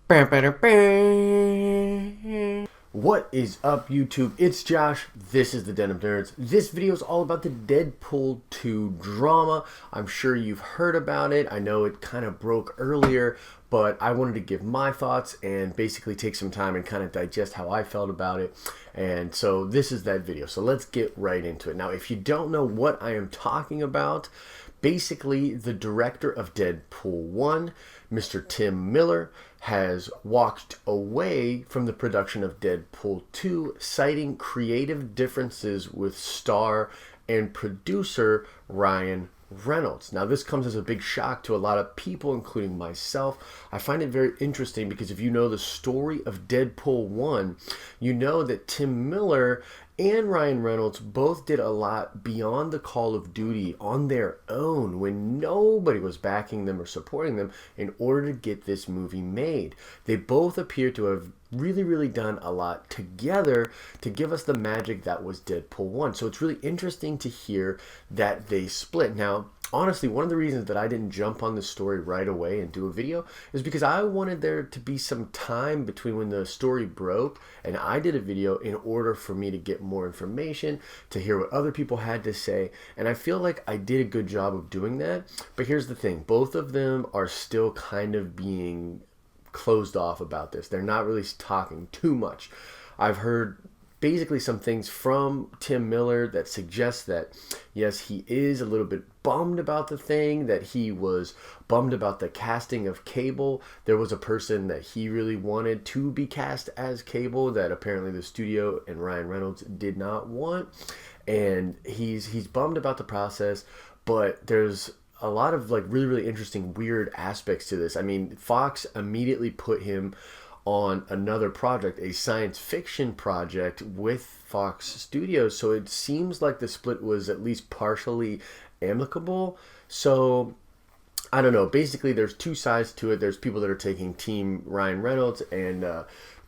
What is up, YouTube? It's Josh. This is the Den of Nerds. This video is all about the Deadpool 2 drama. I'm sure you've heard about it. I know it kind of broke earlier, but I wanted to give my thoughts and basically take some time and kind of digest how I felt about it. And so this is that video. So let's get right into it. Now, if you don't know what I am talking about, basically the director of Deadpool 1, Mr. Tim Miller, has walked away from the production of Deadpool 2, citing creative differences with star and producer Ryan Reynolds. Now, this comes as a big shock to a lot of people, including myself. I find it very interesting because if you know the story of Deadpool 1, you know that Tim Miller and Ryan Reynolds both did a lot beyond the Call of Duty on their own when nobody was backing them or supporting them in order to get this movie made. They both appear to have really done a lot together to give us the magic that was Deadpool 1. So it's really interesting to hear that they split. Now, honestly, one of the reasons that I didn't jump on the story right away and do a video is because I wanted there to be some time between when the story broke and I did a video in order for me to get more information, to hear what other people had to say, and I feel like I did a good job of doing that. But here's the thing, both of them are still kind of being closed off about this. They're not really talking too much. I've heard basically some things from Tim Miller that suggest that yes, he is a little bit bummed about the thing, that he was bummed about the casting of Cable. There was a person that he really wanted to be cast as Cable that apparently the studio and Ryan Reynolds did not want, and he's bummed about the process. But there's a lot of like really interesting weird aspects to this. I mean, Fox immediately put him on another project, a science fiction project with Fox Studios, so it seems like the split was at least partially amicable. So I don't know, basically there's two sides to it. There's people that are taking team Ryan Reynolds and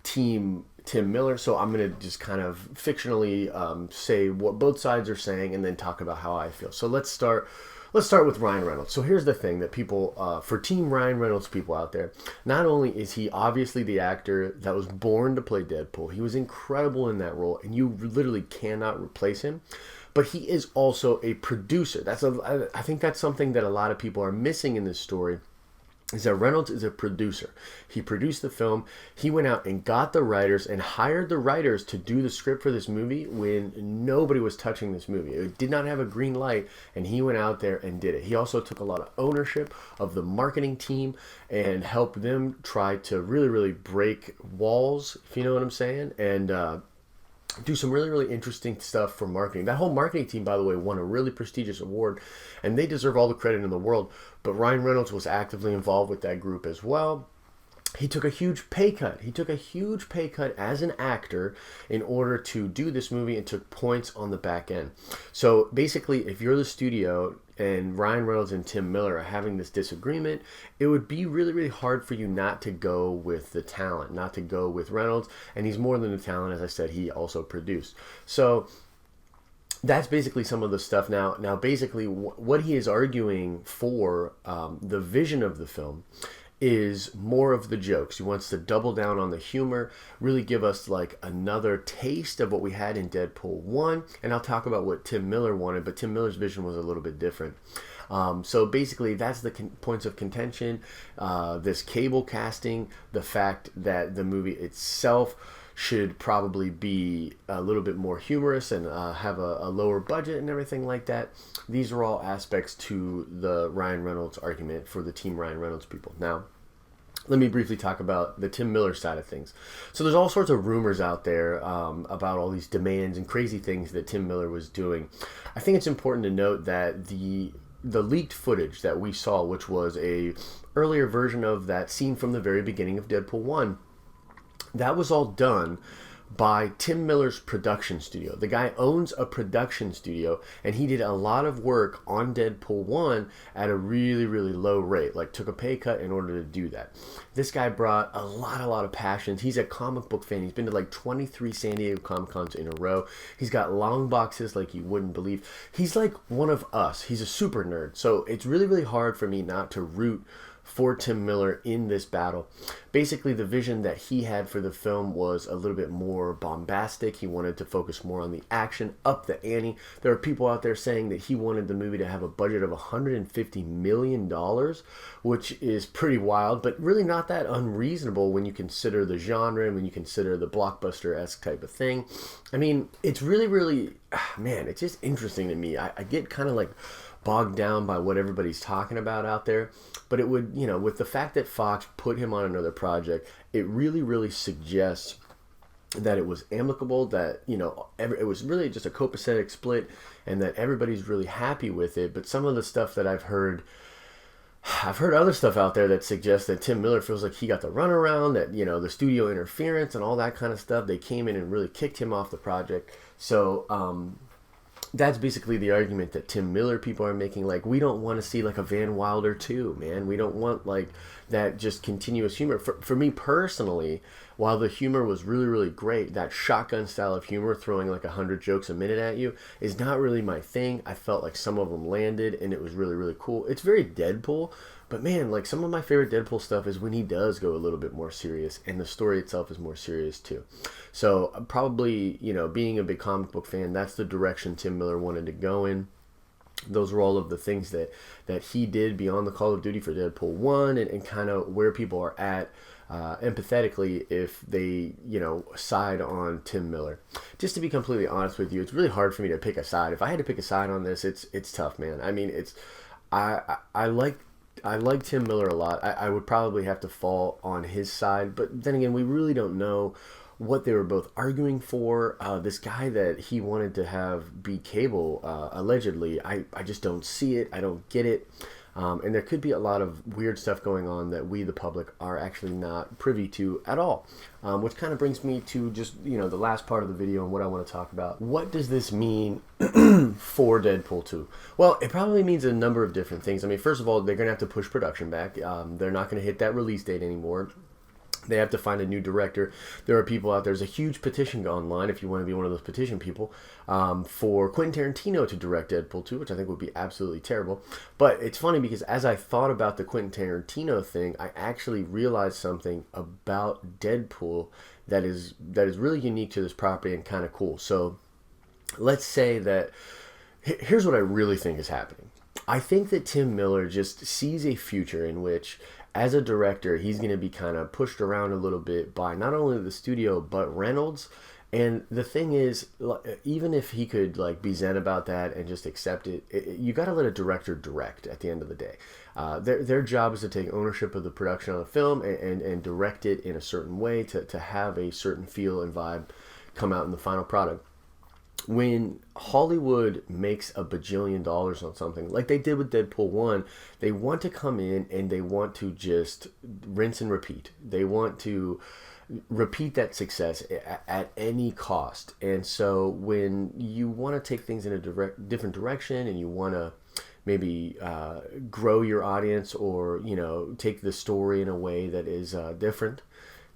team Tim Miller, so I'm going to just kind of fictionally say what both sides are saying and then talk about how I feel. So let's start with Ryan Reynolds. So here's the thing that people, for Team Ryan Reynolds people out there, not only is he obviously the actor that was born to play Deadpool, he was incredible in that role, and you literally cannot replace him, but he is also a producer. I think that's something that a lot of people are missing in this story, is that Reynolds is a producer. He produced the film. He went out and got the writers and hired the writers to do the script for this movie when nobody was touching this movie. It did not have a green light, and he went out there and did it. He also took a lot of ownership of the marketing team and helped them try to really break walls, if you know what I'm saying, and do some really interesting stuff for marketing. That whole marketing team, by the way, won a really prestigious award, and they deserve all the credit in the world. But Ryan Reynolds was actively involved with that group as well. He took a huge pay cut. He took a huge pay cut as an actor in order to do this movie and took points on the back end. So basically, if you're the studio and Ryan Reynolds and Tim Miller are having this disagreement, it would be really hard for you not to go with the talent, not to go with Reynolds. And he's more than the talent. As I said, he also produced. So that's basically some of the stuff. Now basically what he is arguing for, the vision of the film, is more of the jokes. He wants to double down on the humor, really give us like another taste of what we had in Deadpool 1. And I'll talk about what Tim Miller wanted, but Tim Miller's vision was a little bit different. So basically that's the points of contention. This Cable casting, the fact that the movie itself should probably be a little bit more humorous and have a lower budget and everything like that. These are all aspects to the Ryan Reynolds argument for the Team Ryan Reynolds people. Now, let me briefly talk about the Tim Miller side of things. So there's all sorts of rumors out there about all these demands and crazy things that Tim Miller was doing. I think it's important to note that the leaked footage that we saw, which was a earlier version of that scene from the very beginning of Deadpool 1, that was all done by Tim Miller's production studio. The guy owns a production studio, and he did a lot of work on Deadpool 1 at a really low rate, like took a pay cut in order to do that. This guy brought a lot of passions. He's a comic book fan. He's been to like 23 San Diego Comic-Cons in a row. He's got long boxes like you wouldn't believe. He's like one of us. He's a super nerd. So it's really hard for me not to root for Tim Miller in this battle. Basically, the vision that he had for the film was a little bit more bombastic. He wanted to focus more on the action, up the ante. There are people out there saying that he wanted the movie to have a budget of $150 million, which is pretty wild, but really not that unreasonable when you consider the genre and when you consider the blockbuster-esque type of thing. I mean, it's really, man, it's just interesting to me. I get kind of like bogged down by what everybody's talking about out there, but it would, with the fact that Fox put him on another project, it really suggests that it was amicable, that, it was really just a copacetic split, and that everybody's really happy with it. But some of the stuff that I've heard other stuff out there that suggests that Tim Miller feels like he got the runaround, that, the studio interference and all that kind of stuff, they came in and really kicked him off the project. So, that's basically the argument that Tim Miller people are making. Like, we don't want to see like a Van Wilder 2, man. We don't want like that just continuous humor. For me personally, while the humor was really great, that shotgun style of humor, throwing like 100 jokes a minute at you, is not really my thing. I felt like some of them landed and it was really cool. It's very Deadpool, but man, like some of my favorite Deadpool stuff is when he does go a little bit more serious, and the story itself is more serious too. So probably, being a big comic book fan, that's the direction Tim Miller wanted to go in. Those were all of the things that he did beyond the Call of Duty for Deadpool 1, and kind of where people are at empathetically if they, side on Tim Miller. Just to be completely honest with you, it's really hard for me to pick a side. If I had to pick a side on this, it's tough, man. I mean, I like Tim Miller a lot. I would probably have to fall on his side, but then again, we really don't know what they were both arguing for. This guy that he wanted to have be Cable, allegedly, I just don't see it. I don't get it. And there could be a lot of weird stuff going on that we, the public, are actually not privy to at all. Which kind of brings me to just, the last part of the video and what I want to talk about. What does this mean for Deadpool 2? Well, it probably means a number of different things. I mean, first of all, they're going to have to push production back. They're not going to hit that release date anymore. They have to find a new director. There are people out there. There's a huge petition online, if you want to be one of those petition people, for Quentin Tarantino to direct Deadpool 2, which I think would be absolutely terrible. But it's funny because as I thought about the Quentin Tarantino thing, I actually realized something about Deadpool that is really unique to this property and kind of cool. So let's say that, here's what I really think is happening. I think that Tim Miller just sees a future in which, as a director, he's going to be kind of pushed around a little bit by not only the studio, but Reynolds. And the thing is, even if he could like be zen about that and just accept it, you got to let a director direct at the end of the day. Their job is to take ownership of the production of the film and direct it in a certain way to have a certain feel and vibe come out in the final product. When Hollywood makes a bajillion dollars on something, like they did with Deadpool 1, they want to come in and they want to just rinse and repeat. They want to repeat that success at any cost. And so when you want to take things in a different direction and you want to maybe grow your audience, or take the story in a way that is different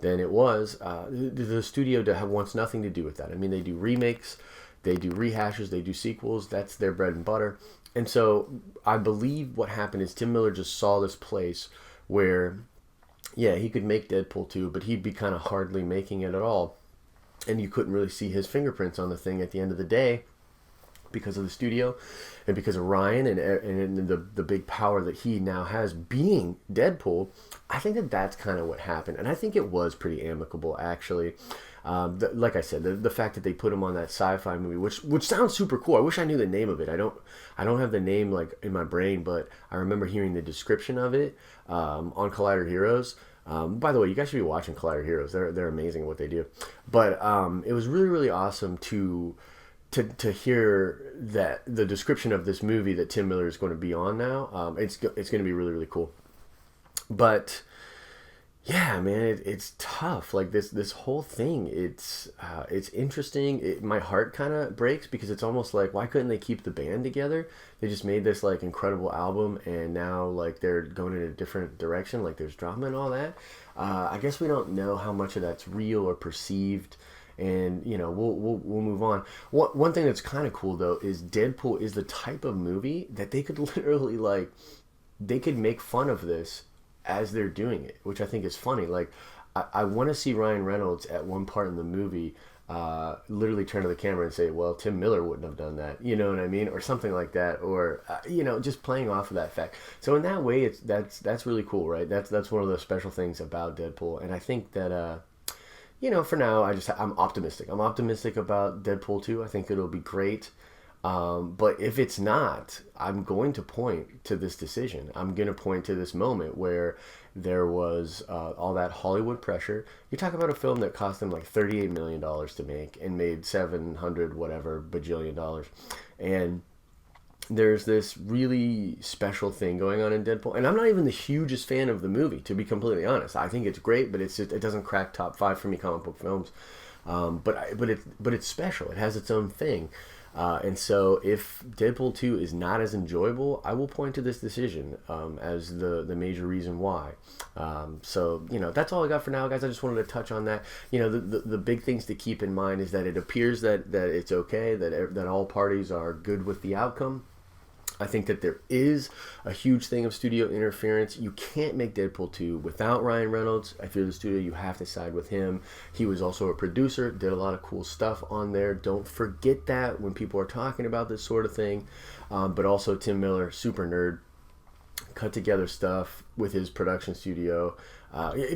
than it was, the studio wants nothing to do with that. I mean, they do remakes, they do rehashes, they do sequels. That's their bread and butter. And so I believe what happened is Tim Miller just saw this place where, yeah, he could make Deadpool 2, but he'd be kind of hardly making it at all. And you couldn't really see his fingerprints on the thing at the end of the day because of the studio and because of Ryan and the big power that he now has being Deadpool. I think that's kind of what happened. And I think it was pretty amicable, actually. Like I said, the fact that they put him on that sci-fi movie, which sounds super cool. I wish I knew the name of it. I don't have the name like in my brain, but I remember hearing the description of it on Collider Heroes. By the way, you guys should be watching Collider Heroes. They're amazing at what they do. But it was really awesome to hear that the description of this movie that Tim Miller is going to be on now. It's going to be really cool. But yeah, man, it's tough. Like this whole thing, it's interesting. My heart kind of breaks because it's almost like, why couldn't they keep the band together? They just made this like incredible album, and now like they're going in a different direction. Like there's drama and all that. I guess we don't know how much of that's real or perceived, and we'll move on. One thing that's kind of cool though is Deadpool is the type of movie that they could literally they could make fun of this as they're doing it, which I think is funny. Like, I want to see Ryan Reynolds at one part in the movie literally turn to the camera and say, well, Tim Miller wouldn't have done that, you know what I mean, or something like that, or just playing off of that fact. So in that way, that's really cool, right? That's one of the special things about Deadpool. And I think that for now, I'm optimistic. I'm optimistic about Deadpool 2. I think it'll be great. But if it's not, I'm going to point to this decision. I'm going to point to this moment where there was all that Hollywood pressure. You talk about a film that cost them like $38 million to make and made 700 whatever bajillion dollars. And there's this really special thing going on in Deadpool. And I'm not even the hugest fan of the movie, to be completely honest. I think it's great, but it doesn't crack top 5 for me comic book films. But it's special. It has its own thing. And so if Deadpool 2 is not as enjoyable, I will point to this decision as the major reason why. So that's all I got for now, guys. I just wanted to touch on that. The big things to keep in mind is that it appears that it's okay, that all parties are good with the outcome. I think that there is a huge thing of studio interference. You can't make Deadpool 2 without Ryan Reynolds. If you're the studio, you have to side with him. He was also a producer, did a lot of cool stuff on there. Don't forget that when people are talking about this sort of thing. But also Tim Miller, super nerd, cut together stuff with his production studio.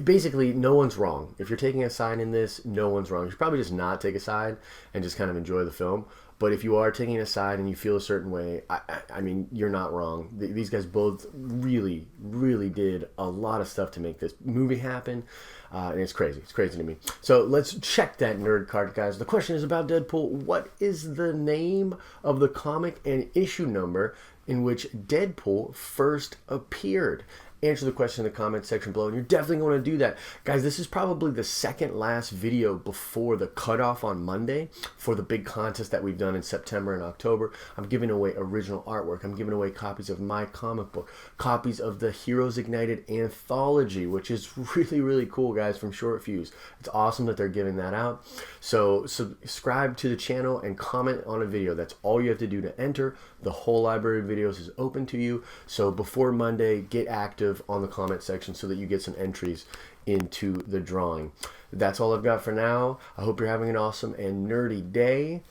Basically, no one's wrong. If you're taking a side in this, no one's wrong. You should probably just not take a side and just kind of enjoy the film. But if you are taking a side and you feel a certain way, I mean, you're not wrong. These guys both really, really did a lot of stuff to make this movie happen. And it's crazy. It's crazy to me. So let's check that nerd card, guys. The question is about Deadpool. What is the name of the comic and issue number in which Deadpool first appeared? Answer the question in the comment section below, and you're definitely going to do that. Guys, this is probably the second last video before the cutoff on Monday for the big contest that we've done in September and October. I'm giving away original artwork. I'm giving away copies of my comic book, copies of the Heroes Ignited anthology, which is really, really cool, guys, from Short Fuse. It's awesome that they're giving that out. So subscribe to the channel and comment on a video. That's all you have to do to enter. The whole library of videos is open to you. So before Monday, get active on the comment section so that you get some entries into the drawing. That's all I've got for now. I hope you're having an awesome and nerdy day.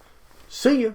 See ya!